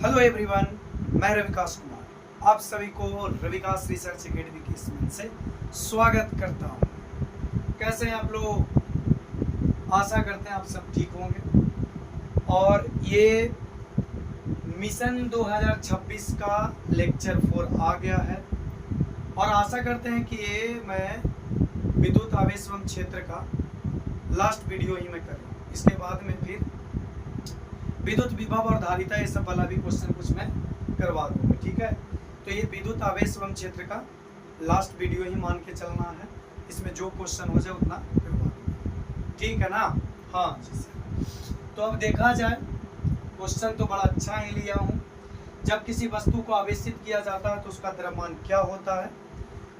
Hello everyone, मैं रविकास कुमार आप सभी को रविकास रिसर्च एकेडमी की इसमें से स्वागत करता हूँ। कैसे हैं आप लोग? आशा करते हैं आप सब ठीक होंगे। और ये मिशन 2026 का लेक्चर 4 आ गया है और आशा करते हैं कि ये मैं विद्युत आवेश एवं क्षेत्र का लास्ट वीडियो ही मैं कर रहा हूँ। इसके बाद में फिर विद्युत विभव और धारिता ये सब वाला भी क्वेश्चन कुछ मैं करवा दूंगा, ठीक है। तो ये विद्युत आवेश एवं क्षेत्र का लास्ट वीडियो ही मान के चलना है। इसमें जो क्वेश्चन हो जाए उतना करवा दूंगा, ठीक है ना। हाँ जी सर। तो अब देखा जाए, क्वेश्चन तो बड़ा अच्छा ही लिया हूँ। जब किसी वस्तु को आवेशित किया जाता है तो उसका द्रव्यमान क्या होता है,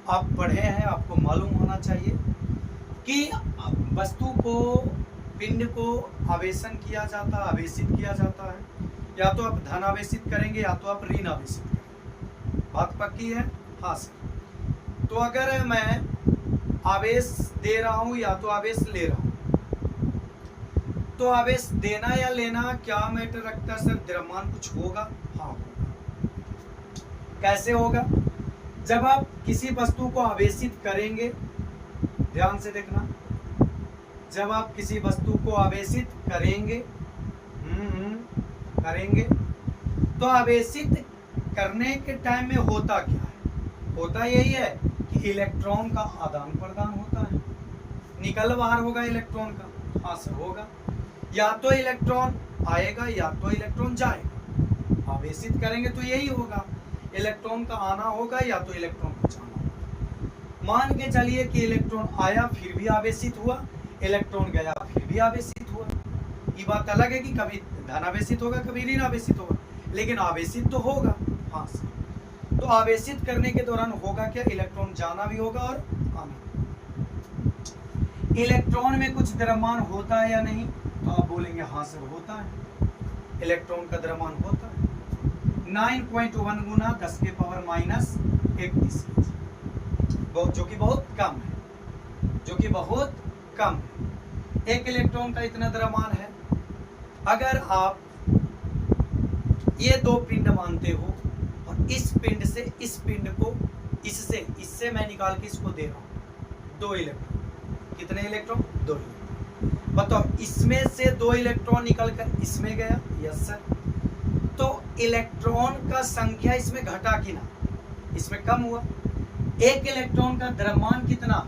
आप पढ़े हैं, आपको मालूम होना चाहिए कि वस्तु को, पिंड को आवेशन किया जाता है, आवेशित किया जाता है। या तो आप धन आवेशित करेंगे या तो आप ऋण आवेशित करेंगे। बात पक्की है? हाँ सर। तो अगर मैं आवेश दे रहा हूं या तो आवेश ले रहा हूं, तो आवेश देना या लेना क्या मैटर रखता है सर? द्रव्यमान कुछ होगा? हाँ होगा। कैसे होगा? जब आप किसी वस्तु को आवेशित करेंगे, ध्यान से देखना, जब आप किसी वस्तु को आवेशित करेंगे तो आवेशित करने के टाइम में होता क्या है? होता यही है कि इलेक्ट्रॉन का आदान प्रदान होता है, निकल बाहर होगा इलेक्ट्रॉन का। हाँ सर होगा। या तो इलेक्ट्रॉन आएगा या तो इलेक्ट्रॉन जाएगा। आवेशित करेंगे तो यही होगा, इलेक्ट्रॉन का आना होगा या तो इलेक्ट्रॉन को जाना होगा। मान के चलिए कि इलेक्ट्रॉन आया फिर भी आवेशित हुआ, इलेक्ट्रॉन गया फिर भी आवेशित हुआ। ये बात अलग है कि कभी धन आवेशित होगा कभी ऋण आवेशित होगा, लेकिन आवेशित तो होगा। हाँ सर। तो आवेशित करने के दौरान होगा क्या? इलेक्ट्रॉन जाना भी होगा और आना। इलेक्ट्रॉन में कुछ द्रव्यमान होता है या नहीं? तो आप बोलेंगे हाँ सर होता है, इलेक्ट्रॉन का द्रव्यमान होता है 9.1 गुना 10 के पावर माइनस 31, जो कि बहुत कम है, जो कि बहुत कम है। एक इलेक्ट्रॉन का इतना द्रव्यमान है। अगर आप ये दो पिंड मानते हो और इस पिंड से इस पिंड को इससे मैं निकाल के इसको दे रहा हूं 2 इलेक्ट्रॉन। कितने इलेक्ट्रॉन? 2 इलेक्ट्रॉन। बताओ, इसमें से 2 इलेक्ट्रॉन निकल कर इसमें गया। Yes sir. तो इलेक्ट्रॉन का संख्या इसमें घटा कि ना? इसमें कम हुआ। एक इलेक्ट्रॉन का द्रव्यमान कितना?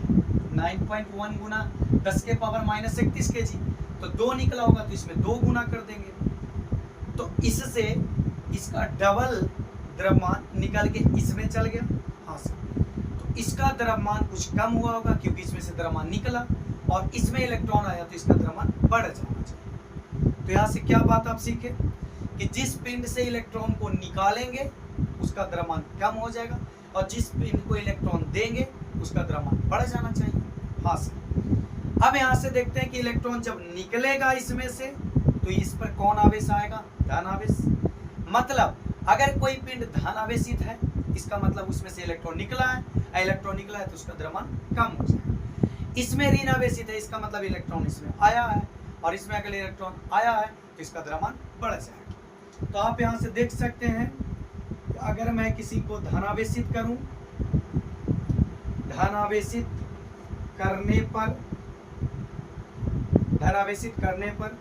9.1 गुना 10 के पावर माइनस 31 kg। तो 2 निकला होगा तो इसमें 2 गुना कर देंगे, तो इससे इसका डबल द्रव्यमान निकल के इसमें चल गया। हाँ सर। तो इसका द्रव्यमान कुछ कम हुआ होगा क्योंकि इसमें से द्रव्यमान निकला और इसमें इलेक्ट्रॉन आया तो इसका द्रव्यमान बढ़ जाना चाहिए। तो यहाँ से क्या बात आप सीखे कि जिस पिंड से इलेक्ट्रॉन को निकालेंगे उसका द्रव्यमान कम हो जाएगा और जिस पिंड को इलेक्ट्रॉन देंगे उसका द्रव्यमान बढ़ जाना चाहिए। हाँ सर। अब यहां से देखते हैं कि इलेक्ट्रॉन जब निकलेगा इसमें से तो इस पर कौन आवेश आएगा? धन आवेश। मतलब अगर कोई पिंड धन आवेशित है, इसका मतलब उसमें से इलेक्ट्रॉन निकला है, इलेक्ट्रॉन निकला है तो उसका द्रव्यमान कम हो जाएगा। इसमें ऋण आवेशित है, इसका मतलब इलेक्ट्रॉन इसमें आया है और इसमें अगर इलेक्ट्रॉन आया है तो इसका द्रव्यमान बढ़ जाएगा। तो आप यहां से देख सकते हैं, अगर मैं किसी को धन आवेशित करूं, धन आवेशित करने पर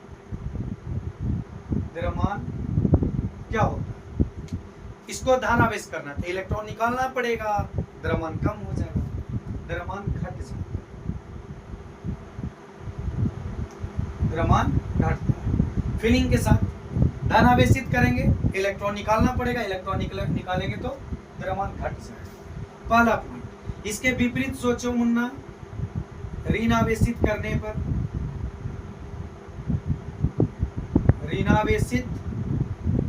द्रव्यमान क्या होता है? इसको धन आवेश करना है तो इलेक्ट्रॉन निकालना पड़ेगा, द्रव्यमान कम हो जाएगा, द्रव्यमान घट जाएगा, द्रव्यमान घटता है। फीलिंग के साथ धन आवेशित करेंगे, इलेक्ट्रॉन निकालना पड़ेगा, इलेक्ट्रॉन निकालेंगे तो द्रव्यमान घट जाएगा। पहला पॉइंट। इसके विपरीत सोचो मुन्ना, ऋण आवेशित करने पर, ऋण आवेशित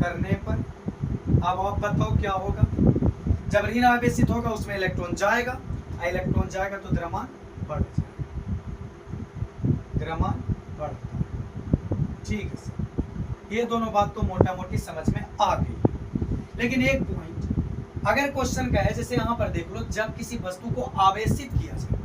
करने पर अब आप बताओ क्या होगा? जब ऋण आवेशित होगा उसमें इलेक्ट्रॉन जाएगा, इलेक्ट्रॉन जाएगा तो द्रव्यमान बढ़ जाएगा, द्रव्यमान बढ़ता है। ठीक है सर। ये दोनों बात तो मोटा मोटी समझ में आ गई। लेकिन एक पॉइंट, अगर क्वेश्चन का है, जैसे यहाँ पर देख लो, जब किसी वस्तु को आवेशित किया जाए,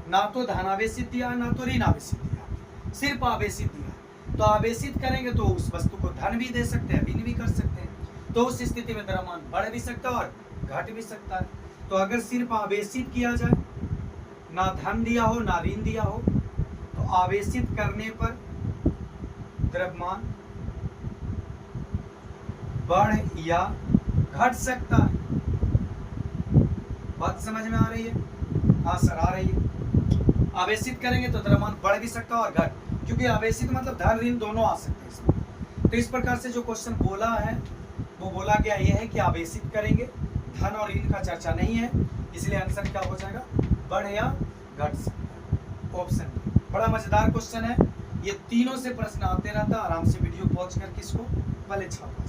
ना तो धन आवेशित दिया ना तो ऋण आवेशित दिया, सिर्फ आवेशित दिया, तो आवेशित करेंगे तो उस वस्तु को धन भी दे सकते हैं, ऋण भी कर सकते हैं। तो उस स्थिति में द्रव्यमान बढ़ भी सकता है और घट भी सकता है। तो अगर सिर्फ आवेशित किया जाए, ना धन दिया हो ना ऋण दिया हो, तो आवेशित करने पर द्रव्यमान बढ़ या घट सकता है। बात समझ में आ रही है? हाँ सर आ रही है। आवेशित करेंगे तो द्रव्यमान बढ़ भी सकता है और घट, क्योंकि आवेशित मतलब धन ऋण दोनों आ सकते हैं इसमें। तो इस प्रकार से जो क्वेश्चन बोला है वो बोला गया ये है कि आवेशित करेंगे, धन और ऋण का चर्चा नहीं है, इसलिए आंसर क्या हो जाएगा, बढ़ या घट सकता है। ऑप्शन बड़ा मजेदार क्वेश्चन है, ये तीनों से प्रश्न आते रहता है। आराम से वीडियो पॉज करके इसको पहले छापा।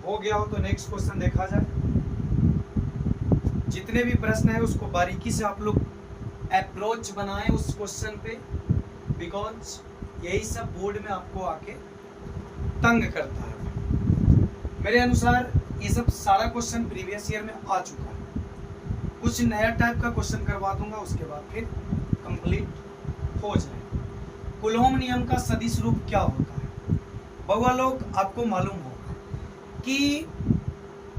हो गया हो तो नेक्स्ट क्वेश्चन देखा जाए। जितने भी प्रश्न है उसको बारीकी से आप लोग अप्रोच बनाएं उस क्वेश्चन पे, बिकॉज यही सब बोर्ड में आपको आके तंग करता है। मेरे अनुसार ये सब सारा क्वेश्चन प्रीवियस ईयर में आ चुका है, कुछ नया टाइप का क्वेश्चन करवा दूंगा, उसके बाद फिर कंप्लीट हो जाए। कूलॉम नियम का सदिश रूप क्या होता है? बहुआ लोग आपको मालूम होगा कि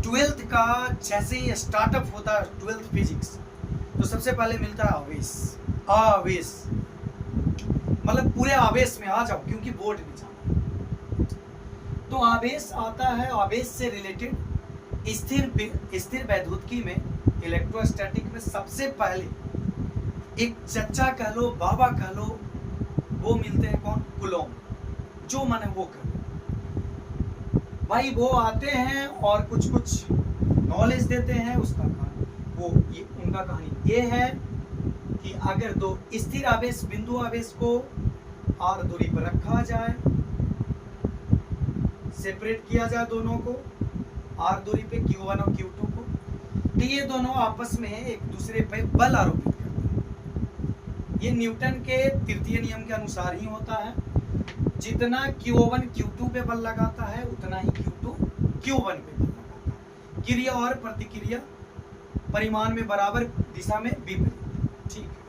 12th का जैसे ही स्टार्टअप होता है 12th फिजिक्स, तो सबसे पहले मिलता है आवेश। आवेश मतलब पूरे आवेश में आ जाओ, क्योंकि बोर्ड में जाना। तो आवेश आता है, आवेश से रिलेटेड स्थिर वैद्युतिकी में, इलेक्ट्रोस्टैटिक में सबसे पहले एक चच्चा कह लो, बाबा कह लो, वो मिलते हैं कौन? कूलॉम। जो माने वो कर भाई, वो आते हैं और कुछ कुछ नॉलेज देते हैं। उसका कहानी वो ये उनका कहानी ये है कि अगर दो स्थिर आवेश बिंदु आवेश को r दूरी पर रखा जाए, सेपरेट किया जाए दोनों को r दूरी पे q1 और q2 को, तो ये दोनों आपस में एक दूसरे पे बल आरोपित करते हैं। ये न्यूटन के तृतीय नियम के अनुसार ही होता है। जितना Q1 Q2 पे बल लगाता है उतना ही Q2 Q1 पे बल लगाता है। क्रिया और प्रतिक्रिया परिमाण में बराबर, दिशा में विपरीत। ठीक है,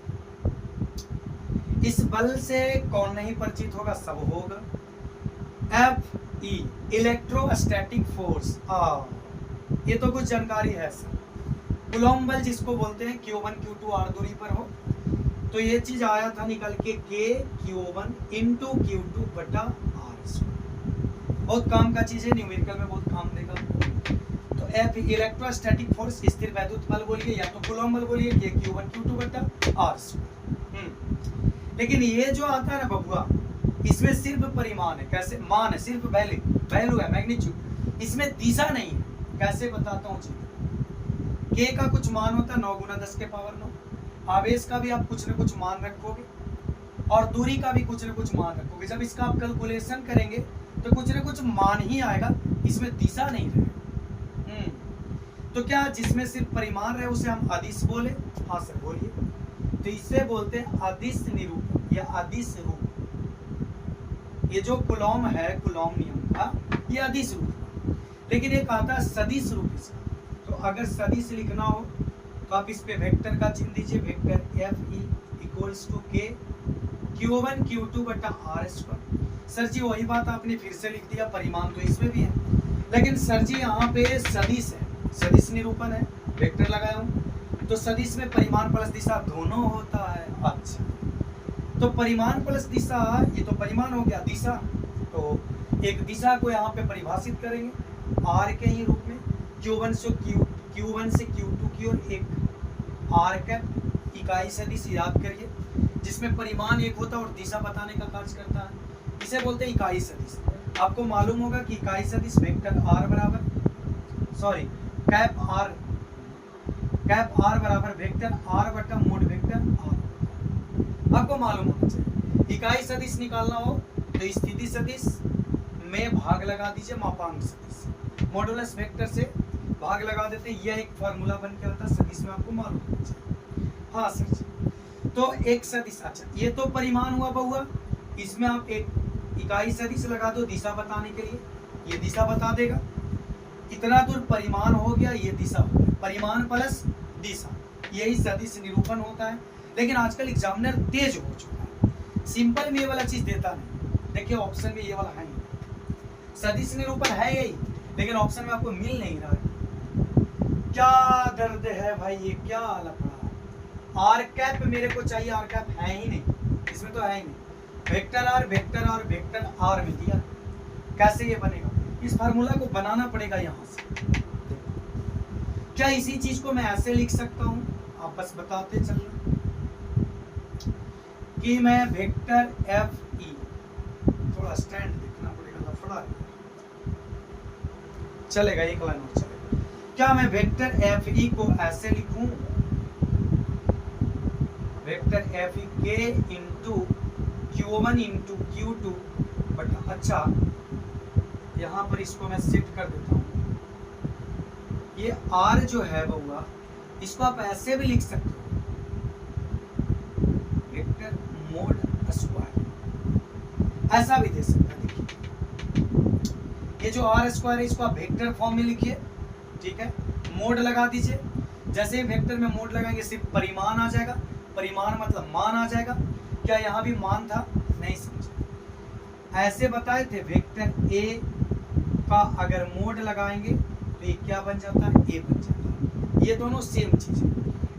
इस बल से कौन नहीं परिचित होगा? सब होगा। FE इलेक्ट्रोस्टैटिक फोर्स, ये तो कुछ जानकारी है सर। कूलॉम बल जिसको बोलते हैं, Q1 Q2 r दूरी पर हो, तो ये चीज आया था निकल के K Q1 इंटू Q2 बटा r। बहुत काम का चीज है, न्यूमेरिकल में बहुत काम देगा। तो F इलेक्ट्रोस्टैटिक फोर्स स्थिर वैद्युत बल बोलिए, या तो कूलॉम बल बोलिए, K Q1 Q2 बटा r। लेकिन ये जो आता है ना बबुआ, इसमें सिर्फ परिमाण है, कैसे मान है, सिर्फ वैल्यू है, मैग्नीट्यूड। इसमें दिशा नहीं है। कैसे बताता हूँ जी। K का कुछ मान होता है 9 × 10 के पावर 9। आवेश का भी आप कुछ न कुछ मान रखोगे और दूरी का भी कुछ न कुछ मान रखोगे। जब इसका आप कैलकुलेशन करेंगे तो कुछ न कुछ मान ही आएगा, इसमें दिशा नहीं रहेगा। तो क्या जिसमें सिर्फ परिमाण रहे उसे हम अदिश बोले? हाँ सर बोलिए। तो इसे बोलते हैं अदिश निरूपण या अदिश रूप। ये जो कूलॉम है, कूलॉम नियम का, ये अदिश रूप। लेकिन एक आता है सदिश रूप इसका। तो अगर सदिश लिखना हो तो आप इस पे वेक्टर का चिन्ह दीजिए, vector FE equals to K Q1 Q2 बटा r²। सर जी वही बात आपने फिर से लिख दिया, परिमाण तो इसमें भी है, लेकिन सर जी यहाँ पे सदिश है, सदिश निरूपण है, वेक्टर लगाया हूँ, तो सदिश में परिमाण प्लस दिशा दोनों होता है। अच्छा, तो परिमाण प्लस दिशा, ये तो परिमाण हो गया, दिशा तो एक दिशा को यहाँ पे परिभाषित करेंगे r के ही रूप में, Q1 से Q2 की ओर एक r कैप इकाई सदिश याद करिए, जिसमें परिमाण एक होता है और दिशा बताने का कार्य करता है। इसे बोलते हैं इकाई सदिश। आपको मालूम होगा कि इकाई सदिश वेक्टर r बराबर, सॉरी कैप r बराबर वेक्टर r बटा मोड वेक्टर r। आपको मालूम होना चाहिए। इकाई सदिश निकालना हो तो स्थिति सदिश में भाग लगा दीजिए मापांक सदिश, मॉडुलस वेक्टर से भाग लगा देते हैं। यह एक फार्मूला बन के आता है सदिश में, आपको मालूम होना चाहिए। हाँ सर जी, तो एक सदिश, अच्छा ये तो परिमाण हुआ बहुआ, इसमें आप एक इकाई सदिश लगा दो दिशा बताने के लिए, ये दिशा बता देगा। इतना दूर परिमाण हो गया, ये दिशा हो गया, परिमाण प्लस दिशा, यही सदिश निरूपण होता है। लेकिन आजकल एग्जामिनर तेज हो चुका है, सिंपल में ये वाला चीज देता नहीं। देखिए ऑप्शन में ये वाला है नहीं, सदिश निरूपण है यही, लेकिन ऑप्शन में आपको मिल नहीं रहा है। क्या दर्द है भाई, ये क्या लफड़ा। आर कैप मेरे को चाहिए, आर कैप है ही नहीं, इसमें तो है ही नहीं। Vector R vector R vector R में दिया, कैसे ये बनेगा? इस फार्मूला को बनाना पड़ेगा यहाँ से। क्या इसी चीज को मैं ऐसे लिख सकता हूँ? आप बस बताते चलना कि मैं वेक्टर एफ ई, थोड़ा स्टैंड देखना पड़ेगा, लफड़ा चलेगा, एक लाइन और चलेगा। क्या मैं वेक्टर एफ ई को ऐसे लिखूं, वेक्टर एफ ई के into Q1 into Q2 but अच्छा यहाँ पर इसको मैं सेट कर देता हूँ। ये R जो है बउआ, इसको आप ऐसे भी लिख सकते हो, वेक्टर मोड स्क्वायर, ऐसा भी दे सकते हैं। देखिए ये जो R स्क्वायर है इसको आप वेक्टर फॉर्म में लिखिए, ठीक है, मोड लगा दीजिए। जैसे ही वेक्टर में मोड लगाएंगे सिर्फ परिमाण आ जाएगा, परिमाण मतलब मान आ जाएगा। क्या यहाँ भी मान था? नहीं समझे। ऐसे बताए थे वेक्टर ए का अगर मोड लगाएंगे तो ये क्या बन जाता है? ए बन जाता है। ये दोनों सेम चीज है,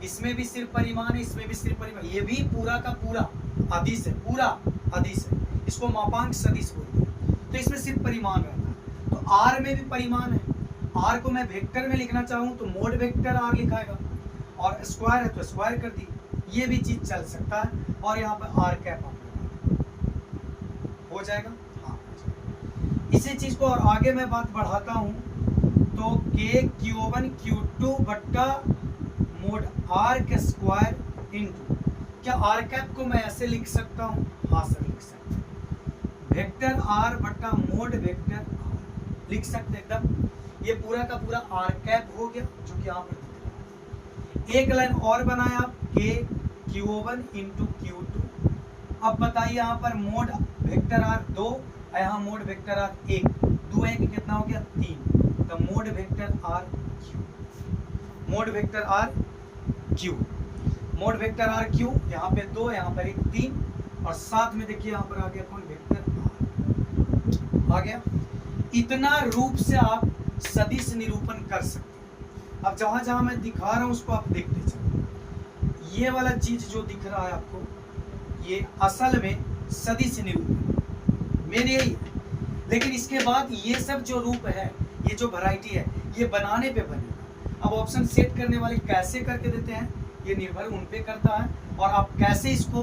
इसमें भी सिर्फ परिमाण है, इसमें भी सिर्फ परिमाण। ये भी पूरा का पूरा अदिश है, पूरा अदिश है, इसको मापांक सदिश बोलते हैं। तो इसमें सिर्फ परिमाण रहता है। तो आर में भी परिमाण है, आर को मैं वेक्टर में लिखना चाहूँ तो मोड वेक्टर आर लिखाएगा, और स्क्वायर है तो स्क्वायर कर दी, ये भी चीज चल सकता है। और यहाँ पर आर कैप हो जाएगा, हाँ हो जाएगा। इसी चीज को और आगे मैं बात बढ़ाता हूँ तो के Q1 Q2 बट्टा मोड आर के स्क्वायर इंटू, क्या आर कैप को मैं ऐसे लिख सकता हूँ? हाँ सर लिख सकते हैं, वेक्टर आर बट्टा मोड वेक्टर आर लिख सकते एकदम। ये पूरा का पूरा आर कैप हो गया जो कि यहाँ पर दिख रहा है। एक लाइन और बनाया आप, के Q1 इंटू Q2। अब बताइए यहाँ पर मोड वेक्टर आर 2, यहाँ मोड वेक्टर आर 1, 2 1 कितना हो गया? 3। तो mod vector R Q, mod vector R Q, mod vector R Q, यहाँ पे 2, यहाँ पर 1 3, और साथ में देखिए यहाँ पर आ गया कौन? वेक्टर आर आ गया। इतना रूप से आप सदिश निरूपण कर सकते हैं। अब जहां जहां मैं दिखा रहा हूं उसको आप देखते चलो। ये वाला चीज जो दिख रहा है आपको, ये असल में सदिश निरूपण मेन यही है। लेकिन इसके बाद ये सब जो रूप है, ये जो वैरायटी है, ये बनाने पे बनेगा। अब ऑप्शन सेट करने वाले कैसे करके देते हैं ये निर्भर उन पे करता है, और आप कैसे इसको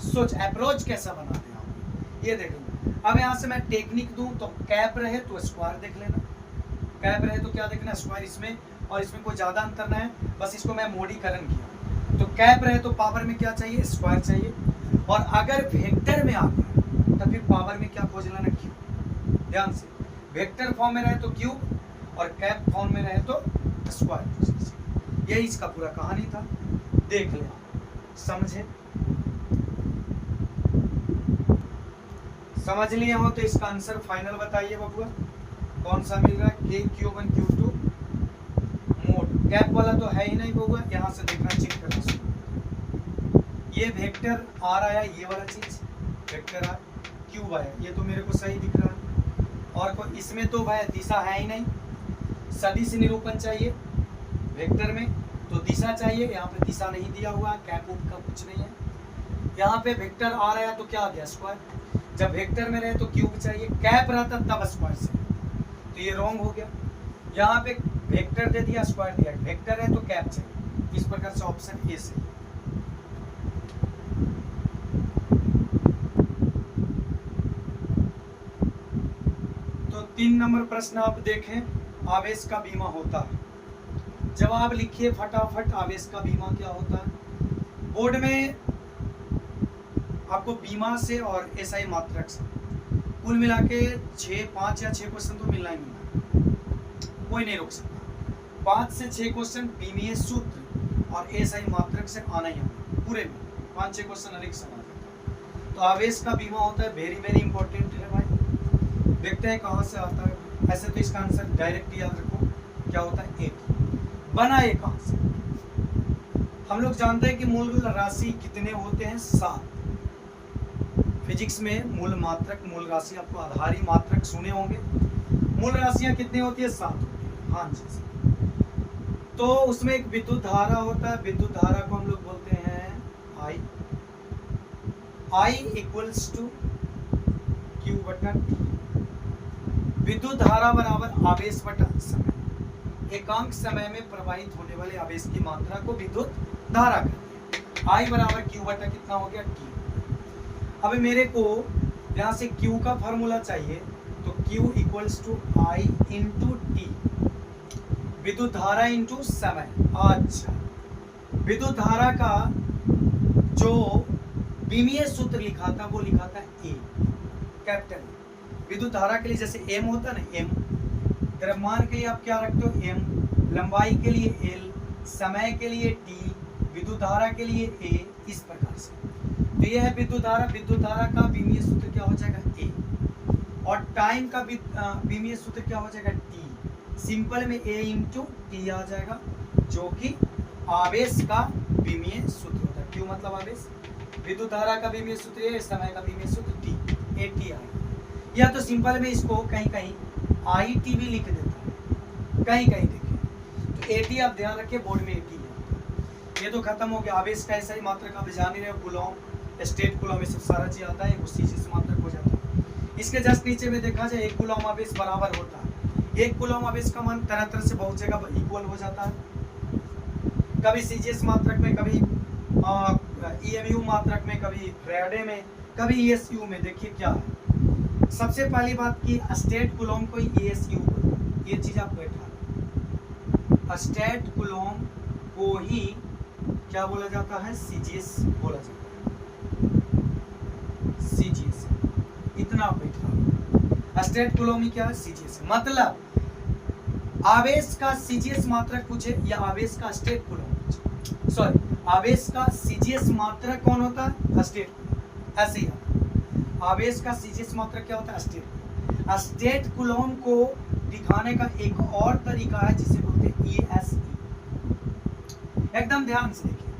सोच अप्रोच कैसा बनाते हैं आप ये देख लेना। अब यहाँ से मैं टेक्निक दूं तो कैप रहे तो स्क्वायर देख लेना, कैप रहे तो क्या देखना? स्क्वायर। इसमें और इसमें कोई ज्यादा अंतर नहीं है, बस इसको मैं मोडीकरण किया। तो कैप रहे तो पावर में क्या चाहिए? स्क्वायर चाहिए। और अगर वेक्टर में आ गया तो फिर पावर में क्या खोज लेना? क्यूब। ध्यान से, वेक्टर फॉर्म में रहे तो क्यूब और कैप फॉर्म में रहे तो स्क्वायर। यही इसका पूरा कहानी था, देख ले समझे। समझ लिए हो तो इसका आंसर फाइनल बताइए बबुआ, कौन सा मिल रहा है? के Q1 Q2 मोड। कैप वाला तो है ही नहीं बबुआ, यहाँ से देखना चेक करना। ये वेक्टर आर आया, ये वाला चीज वेक्टर आर, क्यूब आया, ये तो मेरे को सही दिख रहा है। और को इसमें तो भाई दिशा है ही नहीं, सदिश निरूपण चाहिए वेक्टर में तो दिशा चाहिए, यहाँ पे दिशा नहीं दिया हुआ, कैप उप का कुछ नहीं है। यहाँ पे वेक्टर आर आया तो क्या आ गया? स्क्वायर। जब वेक्टर में रहे तो क्यूब चाहिए, कैप रहता तब स्क्वायर से, तो ये रॉन्ग हो गया। यहाँ पे वेक्टर दे दिया, स्क्वायर दिया, वेक्टर है तो कैप चाहिए। इस प्रकार से ऑप्शन ए से। तो 3 नंबर प्रश्न आप देखें, आवेश का बीमा होता है। जवाब लिखिए फटाफट, आवेश का बीमा क्या होता है। बोर्ड में आपको बीमा से और एसआई मात्रक से कुल मिला के 5 या 6 क्वेश्चन तो मिलना ही मिलना, कोई नहीं रोक सकता। 5 से 6 क्वेश्चन बीमीय सूत्र और एसआई मात्रक से आना ही आना, पूरे में 5-6 क्वेश्चन अधिक सवाल करता है। तो आवेश का बीमा होता है, वेरी वेरी इंपॉर्टेंट है भाई। देखते हैं कहाँ से आता है। ऐसे तो इसका आंसर डायरेक्ट याद रखो, क्या होता है? 1 बना। ये कहाँ से? हम लोग जानते हैं कि मूल राशि कितने होते हैं? 7। फिजिक्स में मूल मात्रक, मूल राशि, आपको आधारी मात्रक सुने होंगे। मूल राशियां कितनी होती है? 7 होती है। हाँ जी। तो उसमें एक विद्युत धारा होता है, विद्युत धारा को हम लोग बोलते हैं आई। आई इक्वल्स टू क्यू बटा टी। विद्युत धारा बराबर आवेश बटा समय। एकांक समय में प्रवाहित होने वाले आवेश की मात्रा को विद्युत धारा कहते हैं। आई बराबर क्यू बटा कितना हो गया? टी। अब मेरे को यहाँ से Q का फॉर्मूला चाहिए, तो Q equals to I into T, विद्युत धारा इंटू समय। अच्छा, विद्युत धारा का जो विमीय सूत्र लिखा था वो लिखा था ए, कैपिटल। विद्युत धारा के लिए जैसे M होता है ना, M, द्रव्यमान के लिए आप क्या रखते हो? M, लंबाई के लिए L, समय के लिए T, विद्युत धारा के लिए A, इस प्रकार से। तो यह है विद्युत धारा। विद्युत धारा का विमीय सूत्र क्या हो जाएगा? A, और टाइम का विमीय सूत्र क्या हो जाएगा? T। सिंपल में A इंटू टी आ जाएगा, जो कि आवेश का विमीय सूत्र होता है। क्यों मतलब आवेश, विद्युत धारा का विमीय सूत्र A, समय का विमीय सूत्र T, AT आएगा। या तो सिंपल में इसको कहीं कहीं IT भी लिख देता है, कहीं कहीं देखिए। तो AT आप ध्यान रखिए, बोर्ड में AT है। ये तो खत्म हो गया। आवेश का ऐसा ही मात्रक आप जान ही रहे हो, कूलॉम, स्टेट कूलॉम, ये सब सारा चीज आता है, उसी चीज मात्रक हो जाता है। इसके जस्ट नीचे में देखा जाए 1 कूलॉम आवेश बराबर होता है। 1 कूलॉम आवेश का मान तरह तरह से बहुत जगह इक्वल हो जाता है, कभी CGS मात्रक में, कभी EMU मात्रक में, कभी फैराडे में, कभी ESU में। देखिए क्या है, सबसे पहली बात की स्टेट कूलॉम को ESU, ये चीज आप बैठा, स्टेट कूलॉम को ही क्या बोला जाता है? CGS बोला जाता है, CGS। इतना बैठा, स्टेट कूलॉम ही क्या है? CGS। मतलब आवेश का CGS मात्रक पूछे या आवेश का स्टेट कूलॉम पूछे, सॉरी, आवेश का CGS मात्रक कौन होता है? State Coulomb. ऐसे ही आवेश का CGS मात्रक क्या होता है? State Coulomb. स्टेट कूलॉम को दिखाने का एक और तरीका है जिसे बोलते हैं ESE। एकदम ध्यान से देखिए,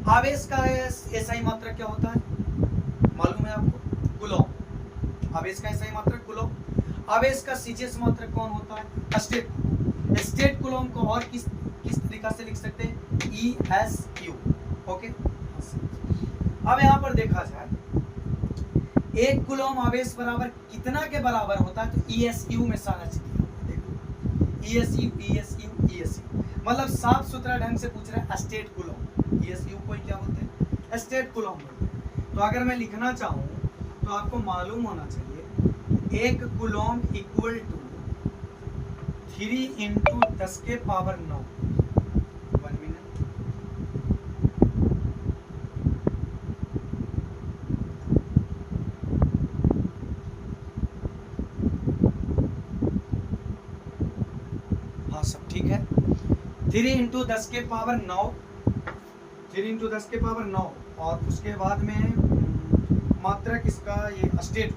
आवेश का SI मात्रक क्या होता है? मालूम है आपको? कूलॉम। आवेश का SI मात्रक कूलॉम। आवेश का CGS मात्रक कौन होता है? State Coulomb. स्टेट कूलॉम को और किस तरीका से लिख सकते हैं? ESU। ओके, अब यहाँ पर देखा जाए 1 कूलॉम आवेश बराबर कितना के बराबर होता है? तो ESU में सारा चीज देखो, ESU। मतलब साफ सुथरा ढंग से पूछ रहा है स्टेट कूलॉम। ESU को क्या बोलते हैं? स्टेट कूलॉम बोलते हैं। तो अगर मैं लिखना चाहूँ तो आपको मालूम होना चाहिए 1 कूलॉम इक्वल टू 3 इंटू 10 के पावर 9। 1 मिनट। हाँ, सब ठीक है। 3 इंटू 10 के पावर 9, 3 इंटू 10 के पावर 9, और उसके बाद में मात्रक इसका ये स्टेट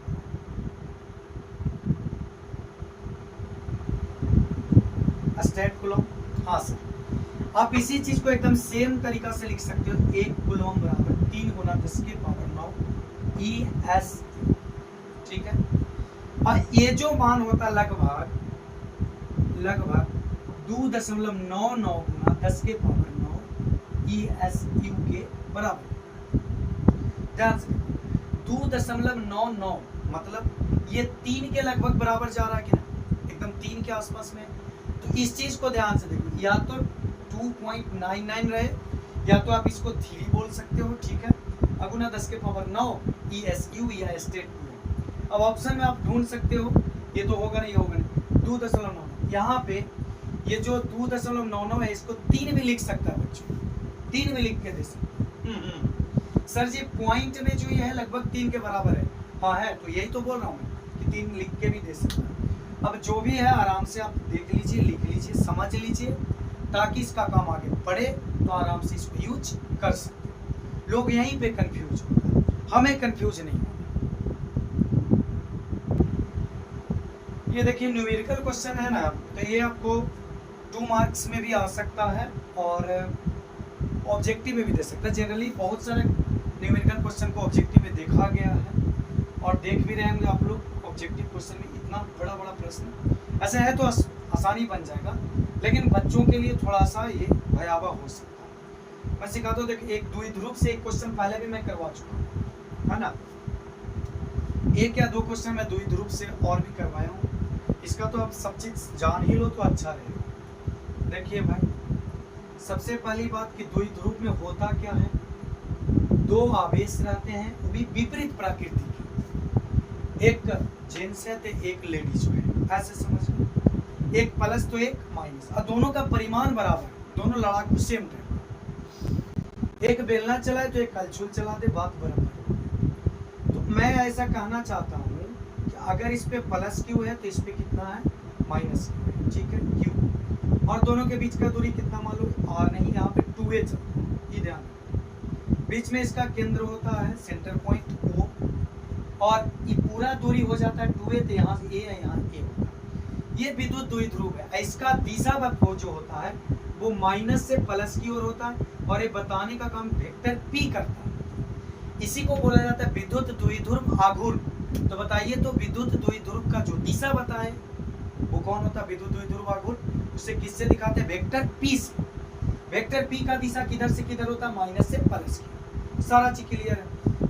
कूलॉम। हाँ सर, आप इसी चीज को एकदम सेम तरीका से लिख सकते हो। 1 कूलॉम बराबर 3 गुना 10 के पावर 9 ESU। ठीक है, और ये जो मान होता है लगभग 2.99 गुना 10 के पावर 9 ESU के बराबर। ध्यान से 2.99, मतलब ये 3 के लगभग बराबर जा रहा है कि ना, एकदम 3 के आसपास में। तो इस चीज को ध्यान से देखो, या तो 2.99 रहे, या तो आप इसको 3 बोल सकते हो। ठीक है, अगुना 10 के पावर 9 ESU या स्टेट कूलॉम। अब ऑप्शन में आप ढूंढ सकते हो, ये तो होगा नहीं, होगा नहीं। 2.99 यहाँ पे ये जो 2.99 है, इसको 3 भी लिख सकता है बच्चों, 3 भी लिख के दे सकते। सर जी पॉइंट में जो ये है लगभग 3 के बराबर है। हाँ है, तो यही तो बोल रहा हूँ मैं कि 3 लिख के भी दे सकता है। अब जो भी है आराम से आप देख लीजिए, लिख लीजिए, समझ लीजिए, ताकि इसका काम आगे बढ़े तो आराम से इसको यूज कर सकते। लोग यहीं पे कंफ्यूज होते हैं, हमें कंफ्यूज नहीं होना। ये देखिए न्यूमेरिकल क्वेश्चन है ना, तो ये आपको 2 मार्क्स में भी आ सकता है और ऑब्जेक्टिव में भी दे सकता है। जनरली बहुत सारे न्यूमेरिकल क्वेश्चन को ऑब्जेक्टिव में देखा गया है और देख भी रहे होंगे आप लोग ऑब्जेक्टिव क्वेश्चन में इतना बड़ा बड़ा प्रश्न ऐसा है तो आसानी बन जाएगा, लेकिन बच्चों के लिए थोड़ा सा ये भयावह हो सकता है। मैं सिखाता हूँ, देख एक द्विध्रुव से एक क्वेश्चन पहले भी मैं करवा चुका हूँ, है ना। एक या दो क्वेश्चन मैं द्विध्रुव से और भी करवाया हूँ। इसका तो आप सब चीज जान ही लो तो अच्छा रहेगा। देखिए भाई, सबसे पहली बात कि द्विध्रुव में होता क्या है, दो आवेश रहते हैं, वो भी विपरीत प्रकृति के, एक जेंट्स है तो एक लेडीज है, ऐसे समझ लो, एक प्लस तो एक माइनस, और दोनों का परिमाण बराबर, दोनों लड़ाकू सेम टाइप। एक बेलना चलाए तो एक कलछुल चला दे, बात बराबर। तो मैं ऐसा कहना चाहता हूँ कि अगर इस पे प्लस क्यू है तो इस पे कितना है, माइनस क्यू है, ठीक है, क्यू। और दोनों के बीच का दूरी कितना मालूम, आर नहीं, यहाँ पे 2a चलता है, ये ध्यान रखो। बीच में इसका केंद्र होता है, सेंटर पॉइंट O, और ये पूरा दूरी हो जाता है 2a, तो यहाँ से a है, यहाँ a होता है। ये विद्युत द्विध्रुव है। इसका दिशा वक्र जो होता है वो माइनस से प्लस की ओर होता है, और ये बताने का काम वेक्टर p करता है। इसी को बोला जाता है विद्युत द्विध्रुव आघूर्ण। तो बताइए, तो विद्युत द्विध्रुव का जो दिशा बताए वो कौन होता है, विद्युत द्विध्रुव आघूर्ण। उसे किससे दिखाते हैं, वेक्टर p से। वेक्टर p का दिशा किधर से किधर होता है, माइनस से प्लस की। सारा चीज क्लियर है।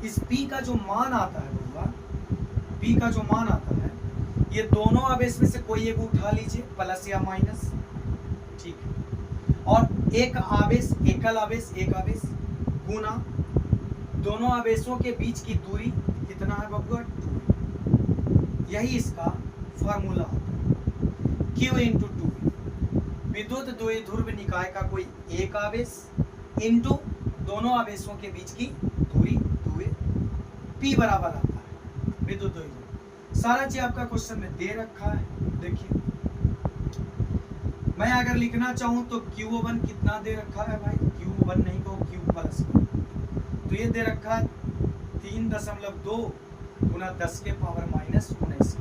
इस p का जो मान आता है बउआ, p का जो मान आता है, ये दोनों आवेश में से कोई एक उठा लीजिए, प्लस या माइनस, ठीक है। और एक आवेश, एकल आवेश, एक आवेश गुना दोनों आवेशों के बीच की दूरी कितना है बबुआ, 2। यही इसका फॉर्मूला होता है, Q इंटू 2। विद्युत द्विध्रुव निकाय का कोई एक आवेश इंटू दोनों आवेशों के बीच की दूरी 2a, P बराबर आता है विद्युत द्विध्रुव। सारा चीज आपका क्वेश्चन में दे रखा है। देखिए, मैं अगर लिखना चाहूं तो Q1 कितना दे रखा है भाई, Q1 नहीं को Q प्लस, तो ये दे रखा है 3.2 गुना 10 के पावर माइनस 19।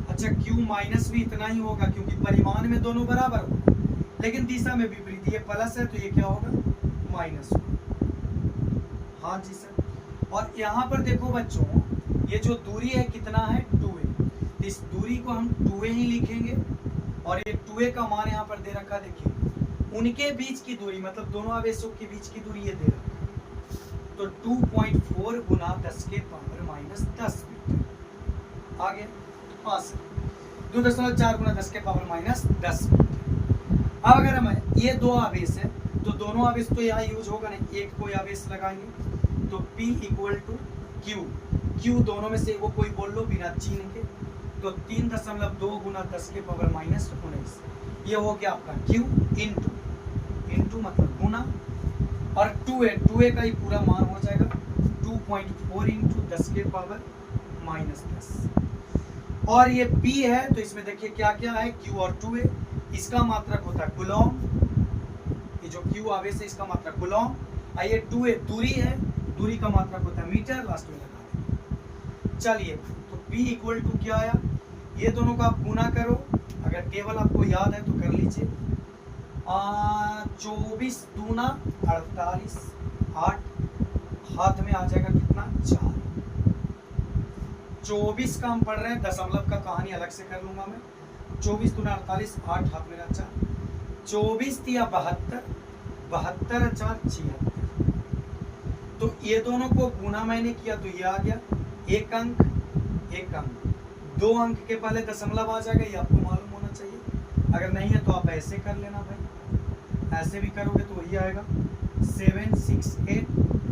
अच्छा, Q माइनस भी इतना ही होगा क्योंकि परिमाण में दोनों बराबर होगा, लेकिन दिशा में विपरीत, ये प्लस है तो ये क्या होगा, माइनस होगा। हाँ जी सर। और यहाँ पर देखो बच्चों, ये जो दूरी है कितना है, 2a। इस दूरी को हम 2a ही लिखेंगे, और ये 2a का मान यहाँ पर दे रखा, देखिए उनके बीच की दूरी, मतलब दोनों आवेशों के बीच की दूरी ये दे रखा है, तो 2.4 गुना 10 के पावर माइनस 10 मीटर आ गया। हाँ सर, 2.4 गुना 10 के पावर माइनस 10 मीटर। अब अगर हम ये दो आवेश है तो दोनों आवेश तो यहाँ यूज होगा नहीं, एक कोई आवेश लगाएंगे तो P equal to Q, Q दोनों में से वो कोई बोल लो बिना चिन्ह के, तो 3.2 गुना 10 के पावर माइनस 19, ये हो गया आपका Q इंटू मतलब गुना, और 2a का ही पूरा मान हो जाएगा 2.4 इंटू 10 के पावर माइनस 10। और ये P है तो इसमें देखिए क्या क्या है, Q और 2a, इसका मात्रक होता है कूलॉम, ये जो Q आवेश है इसका मात्रक कूलॉम, और ये 2a दूरी है, दूरी का मात्रक होता है मीटर, लास्ट में लगा दें। चलिए, तो P इक्वल टू क्या आया, ये दोनों का आप गुना करो, अगर टेबल आपको याद है तो कर लीजिए। 24 दूना 48, 8 हाथ में आ जाएगा कितना, 4। 24 का हम पढ़ रहे हैं, दशमलव का कहानी अलग से कर लूंगा मैं। 24 दूना 48, 8 हाथ में 4, 24 या 72, 72 4 76। तो ये दोनों को गुना मैंने किया तो ये आ गया, एक अंक, 2 अंक के पहले दशमलव आ जाएगा, ये आपको मालूम होना चाहिए। अगर नहीं है तो आप ऐसे कर लेना भाई, ऐसे भी करोगे तो वही आएगा 768,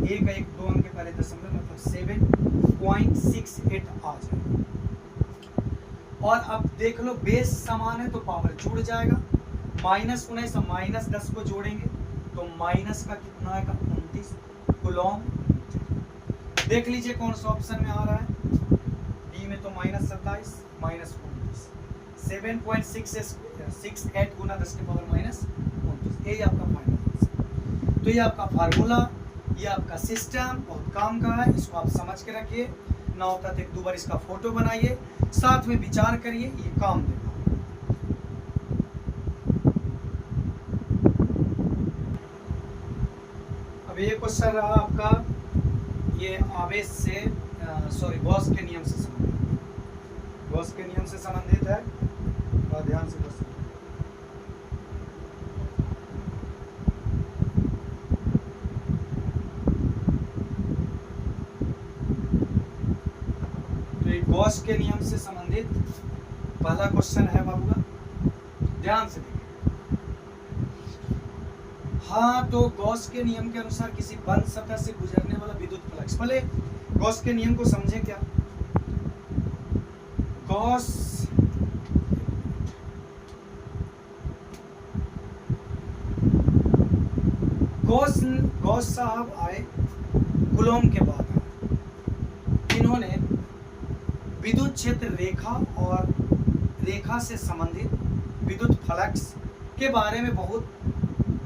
एक 2 अंक के पहले दशमलव मतलब 7.68 आ जाएगा। और अब देख लो बेस समान है तो पावर जुड़ जाएगा, माइनस 19 और माइनस 10 को जोड़ेंगे तो माइनस का कितना आएगा, 29 कूलॉम। देख लीजिए कौन सा ऑप्शन में आ रहा है, डी में तो माइनस 27 माइनस 29, 7.68 गुना 10 के पावर माइनस 29, यही आपका फाइनल। तो ये आपका फार्मूला, ये आपका सिस्टम बहुत काम का है, इसको आप समझ के रखिए। ना होता तो एक दो बार इसका फोटो बनाइए, साथ में विचार करिए, ये काम देगा। अब ये क्वेश्चन रहा आपका ये आवेश से सॉरी गॉस के नियम से संबंधित, गॉस के नियम से संबंधित है, थोड़ा ध्यान से बस। तो ये गॉस के नियम से संबंधित पहला क्वेश्चन है बाबू का, ध्यान से देखिए। हाँ, तो गॉस के नियम के अनुसार किसी बंद सतह से गुजरने वाला विद्युत फ्लक्स, पहले गॉस के नियम को समझे क्या। गॉस साहब आए कूलॉम के बाद, इन्होंने विद्युत क्षेत्र रेखा और रेखा से संबंधित विद्युत फ्लक्स के बारे में बहुत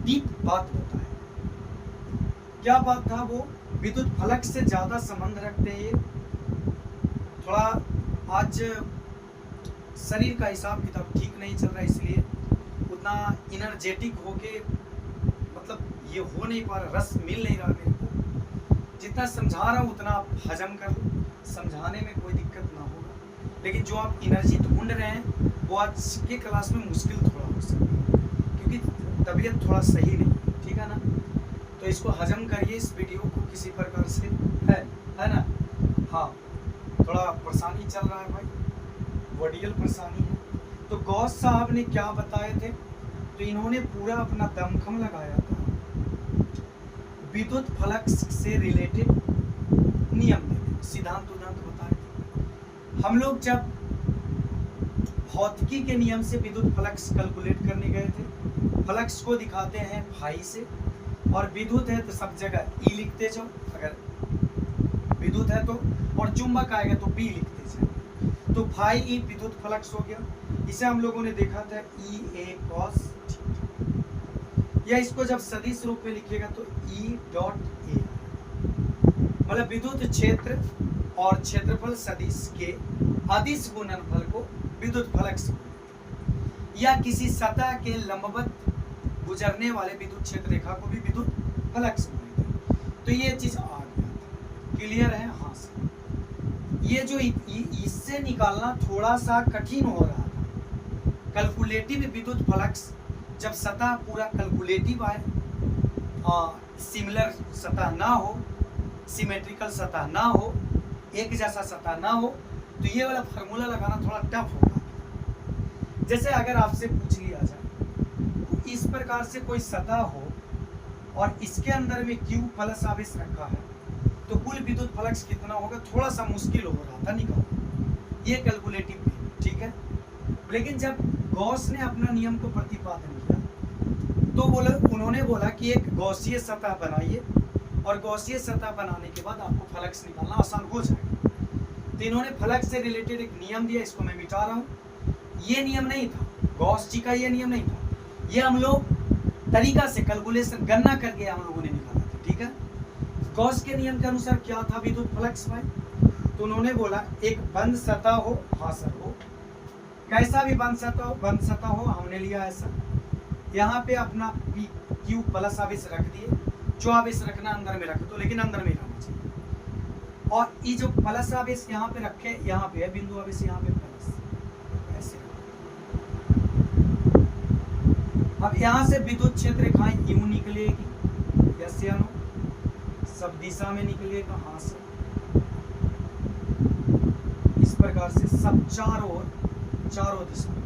डीप बात बताया। क्या बात था वो, विद्युत फ्लक्स से ज्यादा संबंध रखते हैं ये। थोड़ा आज शरीर का हिसाब किताब ठीक नहीं चल रहा है, इसलिए उतना इनर्जेटिक होके मतलब ये हो नहीं पा रहा, रस मिल नहीं रहा मेरे को। जितना समझा रहा हूँ उतना आप हजम कर लो, समझाने में कोई दिक्कत ना होगा। लेकिन जो आप एनर्जी ढूंढ रहे हैं वो आज के क्लास में मुश्किल थोड़ा हो सकता है, क्योंकि तबीयत थोड़ा सही नहीं, ठीक है ना। तो इसको हजम करिए, इस वीडियो को किसी प्रकार से, है ना। हाँ, थोड़ा परेशानी चल रहा है भाई, वर्डियल परेशानी है। तो गॉस साहब ने क्या बताए थे, तो इन्होंने पूरा अपना दमखम लगाया था विद्युत फ्लक्स से रिलेटेड नियम सिद्धांत बताए थे। हम लोग जब भौतिकी के नियम से विद्युत फ्लक्स कैलकुलेट करने गए थे, फ्लक्स को दिखाते हैं फाई से, और विद्युत है तो सब जगह ई लिखते जाओ, अगर विद्युत है तो, और चुंबक आएगा तो बी लिखते जाओ। तो फाई ई विद्युत फ्लक्स हो गया। इसे हम लोगों ने देखा था ई ए कॉस, या इसको जब सदिश रूप में लिखेगा तो ई डॉट ए, मतलब विद्युत क्षेत्र और क्षेत्रफल सदिश के अदिश गुणनफल को विद्युत फ्लक्स, या किसी सतह के लंबवत गुजरने वाले विद्युत क्षेत्र रेखा को भी विद्युत फ्लक्स बोलते हैं। तो ये चीज आ गया, क्लियर है। हाँ सर, ये जो इससे निकालना थोड़ा सा कठिन हो रहा था। कैलकुलेटिव विद्युत फ्लक्स, जब सतह पूरा कैलकुलेटिव आए, सिमिलर सतह ना हो, सिमेट्रिकल सतह ना हो, एक जैसा सतह ना हो, तो ये वाला फार्मूला लगाना थोड़ा टफ होगा। जैसे अगर आपसे पूछ लिया जाए तो इस प्रकार से कोई सतह हो और इसके अंदर में Q प्लस आवेश रखा है, तो कुल विद्युत फ्लक्स कितना होगा, थोड़ा सा मुश्किल हो रहा था निकालना, ये कैलकुलेटिव भी, ठीक है। लेकिन जब गॉस ने अपना नियम को प्रतिपादन किया, तो उन्होंने बोला कि एक गॉसीय सतह बनाइए, और गॉसीय सतह बनाने के बाद आपको फ्लक्स निकालना आसान हो जाएगा। तो इन्होंने फ्लक्स से रिलेटेड एक नियम दिया, इसको मैं मिटा रहा हूँ। ये नियम नहीं था, गॉस जी का ये नियम नहीं था, ये हम लोग तरीका से कैलकुलेशन गणना करके हम लोगों ने निकाला था, ठीक है। गॉस के नियम के अनुसार क्या था विद्युत फ्लक्स भाई, तो उन्होंने बोला एक बंद सतह हो, हाँ सर हो, कैसा भी बंद सतह हो, हमने लिया ऐसा, यहाँ पे अपना Q प्लस आवेश रख दिए, जो आवेश रखना अंदर में रख दो, लेकिन अंदर में रहना चाहिए। और ये जो प्लस आवेश यहाँ पे रखे, यहाँ पे है बिंदु आवेश, यहाँ पे प्लस, ऐसे। अब यहाँ से विद्युत क्षेत्र रेखाएं यूं निकलेगी, यस या नो, सब दिशा में निकलेगा, हाँ से, इस प्रकार से सब चारों दिशा में,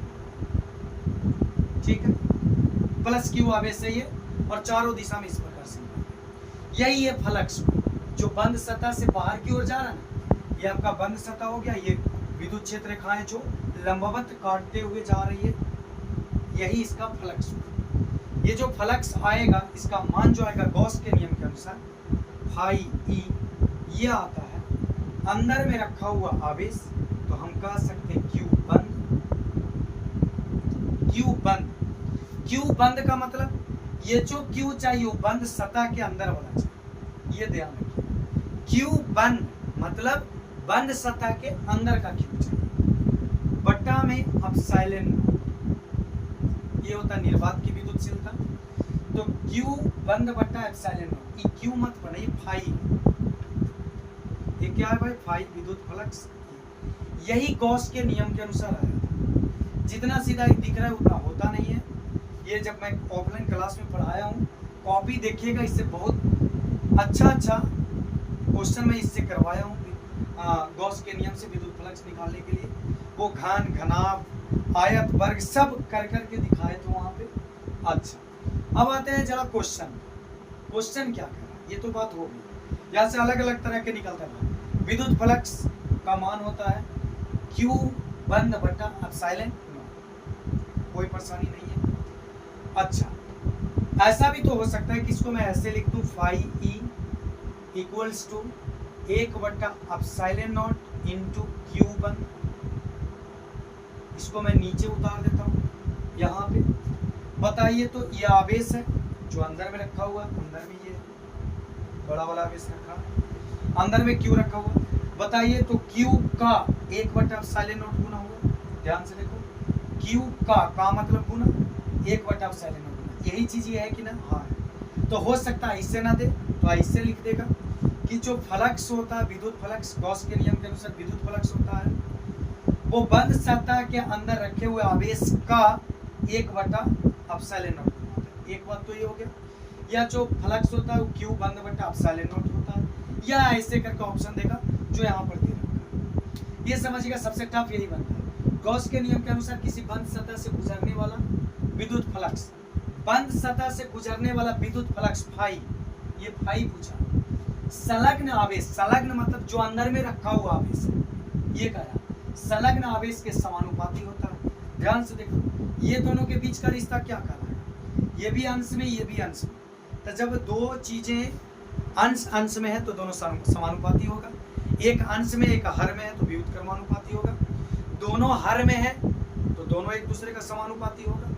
ठीक है। प्लस Q आवेश है ये, और चारों दिशा में इस प्रकार से, यही है फ्लक्स, जो बंद सतह से बाहर की ओर जा रहा है ना, ये आपका बंद सतह हो गया। ये विद्युत क्षेत्र रेखाएं जो लंबवत काटते हुए जा रही है, यही इसका फ्लक्स। ये जो फ्लक्स आएगा, इसका मान जो आएगा गॉस के नियम के अनुसार फाई ई, ये आता है अंदर में रखा हुआ आवेश, तो हम कह सकते हैं Q बंद। Q बंद का मतलब ये जो Q चाहिए वो बंद सतह के अंदर होना चाहिए, ये ध्यान रखिए। Q बंद मतलब बंद सतह के अंदर का Q चाहिए, बट्टा में एप्सिलॉन, ये होता है निर्वात की विद्युतशीलता। तो Q बंद बट्टा एप्सिलॉन, ये Q मत बनाइए, फाई, ये क्या है भाई, फाई विद्युत फ्लक्स। यही गॉस के नियम के अनुसार आया था। जितना सीधा ही दिख रहा है उतना होता नहीं है। ये जब मैं ऑफलाइन क्लास में पढ़ाया हूँ, कॉपी देखिएगा, इससे बहुत अच्छा क्वेश्चन मैं इससे करवाया हूँ गॉस के नियम से विद्युत फ्लक्स निकालने के लिए। वो घन, घनाभ, आयत, वर्ग सब कर करके दिखाए थे वहाँ पे। अच्छा, अब आते हैं जरा क्वेश्चन क्या कर रहा है, ये तो बात हो गई। यहाँ से अलग अलग तरह के निकलता है। विद्युत फ्लक्स का मान होता है Q बंद बटा एप्सिलॉन नॉट, कोई परेशानी नहीं है। अच्छा, ऐसा भी तो हो सकता है कि इसको मैं ऐसे लिख दूं, फाई ई इक्वल्स टू 1 बटा एप्सिलॉन नॉट इंटू क्यू बंद। इसको मैं नीचे उतार देता हूँ यहाँ पे। बताइए तो ये आवेश है जो अंदर में रखा हुआ है, अंदर में ये बड़ा वाला आवेश रखा है, अंदर में क्यू रखा हुआ। बताइए तो क्यू का 1 बटा एप्सिलॉन नॉट गुना होगा। ध्यान से देखो, क्यू का मतलब गुना 1 बटा एप्सिलॉन नॉट गुना, यही चीज ये है कि ना? हाँ है। तो हो सकता है इससे ना दे तो इससे लिख देगा कि जो फ्लक्स होता है विद्युत फ्लक्स, गॉस के नियम के अनुसार विद्युत फ्लक्स होता है वो बंद सतह के अंदर रखे हुए आवेश का 1 बटा एप्सिलॉन नॉट होता है। एक बात तो ये हो गया। या जो फ्लक्स होता है वो क्यू बंद बटा एप्सिलॉन नॉट होता है, या ऐसे करके ऑप्शन देगा जो यहाँ पर दे रखा है। ये समझिएगा सबसे टफ यही बनता है। गॉस के नियम के अनुसार किसी बंद सतह से गुजरने वाला विद्युत फ्लक्स, बंद सतह से गुजरने वाला विद्युत फ्लक्स फाई, ये फाई पूछा। संलग्न आवेश, संलग्न मतलब जो अंदर में रखा हुआ आवेश है, ये कहा संलग्न आवेश के समानुपाती होता है। ध्यान से देखो, ये दोनों के बीच का रिश्ता क्या कर रहा है, ये भी अंश में, ये भी अंश में। तो जब दो चीजें अंश अंश में है तो दोनों समानुपाती होगा। एक अंश में एक हर में है तो व्युत्क्रमानुपाती होगा। दोनों हर में है तो दोनों एक दूसरे का समानुपाती होगा।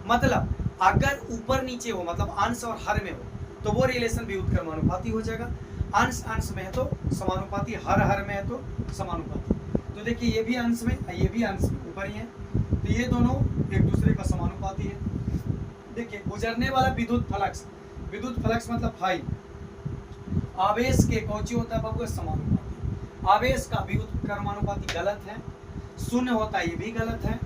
मतलब अगर ऊपर नीचे हो, मतलब अंश और हर में हो, तो वो रिलेशन व्युत्क्रमानुपाती हो जाएगा। अंश अंश में है तो समानुपाती, हर हर में है तो समानुपाती। तो देखिए ये भी अंश में, ये भी अंश में, ऊपर ही है, तो ये दोनों एक दूसरे का समानुपाती है। देखिए गुजरने वाला विद्युत फ्लक्स, विद्युत फ्लक्स मतलब फाई, आवेश के कौची होता है बाबू, समानुपाती। आवेश का व्युत्क्रमानुपाती गलत है, शून्य होता है ये भी गलत है।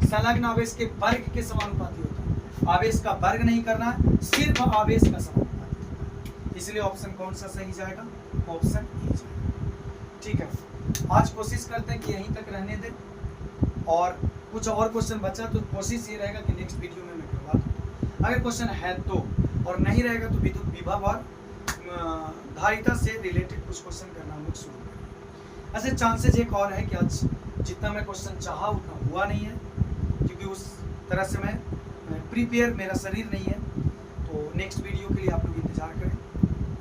संलग्न आवेश के वर्ग के समानुपाती होता है, आवेश का वर्ग नहीं करना है, सिर्फ आवेश का समानुपाती होता है। इसलिए ऑप्शन कौन सा सही जाएगा, ऑप्शन ए जाएगा। ठीक है, आज कोशिश करते हैं कि यहीं तक रहने दें, और कुछ और क्वेश्चन बचा तो कोशिश ये रहेगा कि नेक्स्ट वीडियो में मैं करवा दूँ। अगर क्वेश्चन है तो, और नहीं रहेगा तो विद्युत विभव और धारिता से रिलेटेड कुछ क्वेश्चन करना हम लोग शुरू करेंगे। ऐसे चांसेस एक और है कि आज जितना मैं क्वेश्चन चाहा उतना हुआ नहीं है, क्योंकि उस तरह से मैं प्रिपेयर, मेरा शरीर नहीं है। तो नेक्स्ट वीडियो के लिए आप लोग इंतजार करें,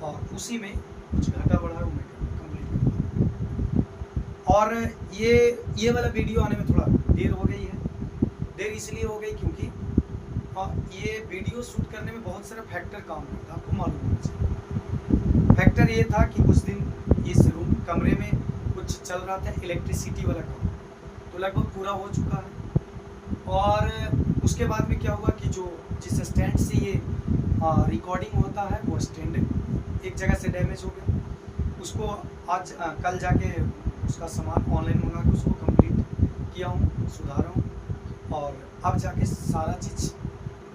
और उसी में कुछ घटा बढ़ा वो मैं कंप्लीट करूँगा। और ये वाला वीडियो आने में थोड़ा देर हो गई है। देर इसलिए हो गई क्योंकि ये वीडियो शूट करने में बहुत सारा फैक्टर काम करता है, आपको मालूम होना चाहिए। फैक्टर ये था कि कुछ दिन इस रूम कमरे में कुछ चल रहा था इलेक्ट्रिसिटी वाला काम, तो लगभग पूरा हो चुका है। और उसके बाद में क्या हुआ कि जो जिस स्टैंड से ये रिकॉर्डिंग होता है वो स्टैंड एक जगह से डैमेज हो गया। उसको आज कल जाके उसका सामान ऑनलाइन मंगा के उसको कंप्लीट किया हूँ, सुधारा हूँ, और अब जाके सारा चीज़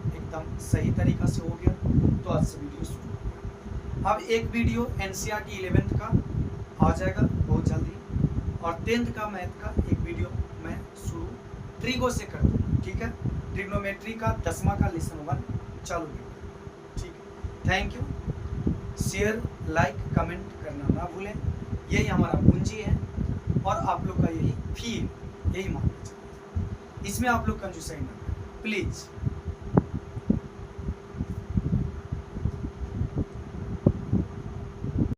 एकदम सही तरीक़ा से हो गया। तो आज से वीडियो शुरू हो गया। अब एक वीडियो NCERT 11th का आ जाएगा बहुत जल्दी, और 10th का मैथ का एक वीडियो मैं शुरू ट्रिगो से कर दूँगा। ठीक है, ट्रिग्नोमेट्री का 10वां का लेसन 1 चालू किया। ठीक है, thank you. Share, like, comment करना ना भूलें, यही हमारा पूंजी है, और आप लोग का यही फील, यही मानना चाहिए। इसमें आप लोग कंजूसाई ना करें प्लीज़।